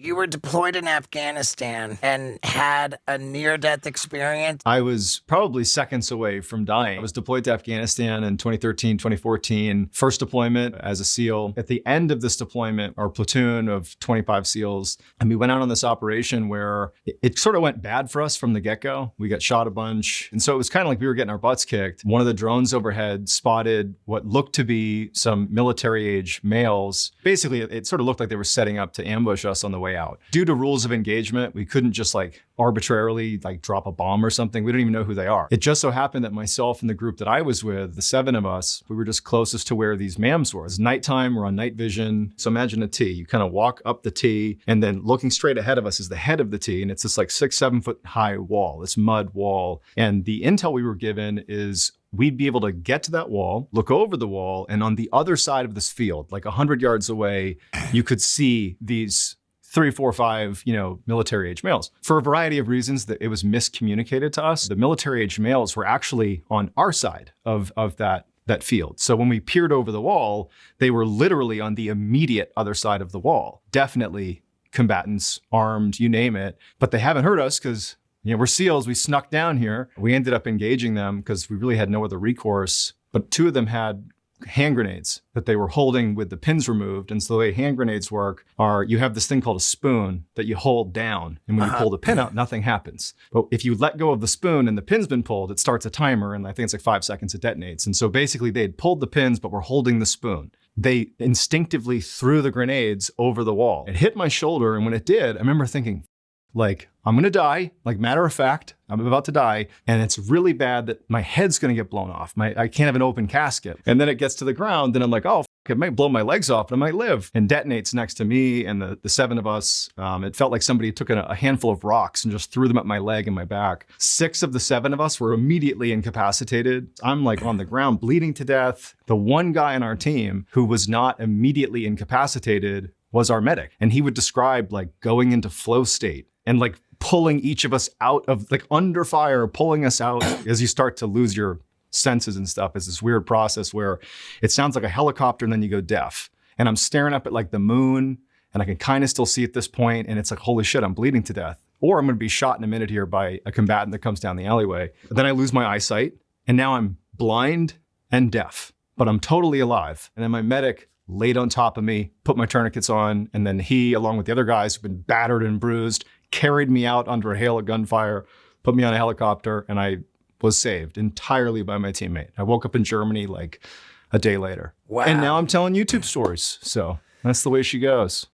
You were deployed in Afghanistan and had a near-death experience. I was probably seconds away from dying. I was deployed to Afghanistan in 2013, 2014, first deployment as a SEAL. At the end of this deployment, our platoon of 25 SEALs, and we went out on this operation where it sort of went bad for us from the get-go. We got shot a bunch. And so it was kind of like we were getting our butts kicked. One of the drones overhead spotted what looked to be some military-age males. Basically, it sort of looked like they were setting up to ambush us on the way out. Due to rules of engagement, we couldn't just arbitrarily drop a bomb or something. We don't even know who they are. It just so happened that myself and the group that I was with, the 7 of us, we were just closest to where these MAMs were. It's nighttime, we're on night vision. So imagine a T. You kind of walk up the T, and then looking straight ahead of us is the head of the T, and it's this 6-7 foot high wall, this mud wall. And the intel we were given is we'd be able to get to that wall, look over the wall, and on the other side of this field, 100 yards away, you could see these 3, 4, 5, military age males. For a variety of reasons that it was miscommunicated to us. The military age males were actually on our side of that field. So when we peered over the wall, they were literally on the immediate other side of the wall. Definitely combatants, armed, you name it. But they haven't hurt us because we're SEALs. We snuck down here. We ended up engaging them because we really had no other recourse. But 2 of them had hand grenades that they were holding with the pins removed. And so the way hand grenades work are you have this thing called a spoon that you hold down. And when you pull the pin out, nothing happens. But if you let go of the spoon and the pin's been pulled, it starts a timer. And I think it's 5 seconds, it detonates. And so basically they had pulled the pins, but were holding the spoon. They instinctively threw the grenades over the wall. It hit my shoulder. And when it did, I remember thinking, I'm going to die, matter of fact, I'm about to die. And it's really bad that my head's going to get blown off. I can't have an open casket. And then it gets to the ground and I'm like, oh, it might blow my legs off and I might live. And detonates next to me and the 7 of us. It felt like somebody took a handful of rocks and just threw them at my leg and my back. 6 of the 7 of us were immediately incapacitated. I'm on the ground bleeding to death. The one guy on our team who was not immediately incapacitated was our medic. And he would describe going into flow state and pulling each of us out of under fire, pulling us out as you start to lose your senses and stuff. It's this weird process where it sounds like a helicopter and then you go deaf. And I'm staring up at the moon and I can kind of still see at this point. And it's holy shit, I'm bleeding to death. Or I'm going to be shot in a minute here by a combatant that comes down the alleyway. Then I lose my eyesight and now I'm blind and deaf, but I'm totally alive. And then my medic laid on top of me, put my tourniquets on. And then he, along with the other guys who've been battered and bruised, carried me out under a hail of gunfire, put me on a helicopter, and I was saved entirely by my teammate. I woke up in Germany a day later. Wow. And now I'm telling YouTube stories. So that's the way she goes.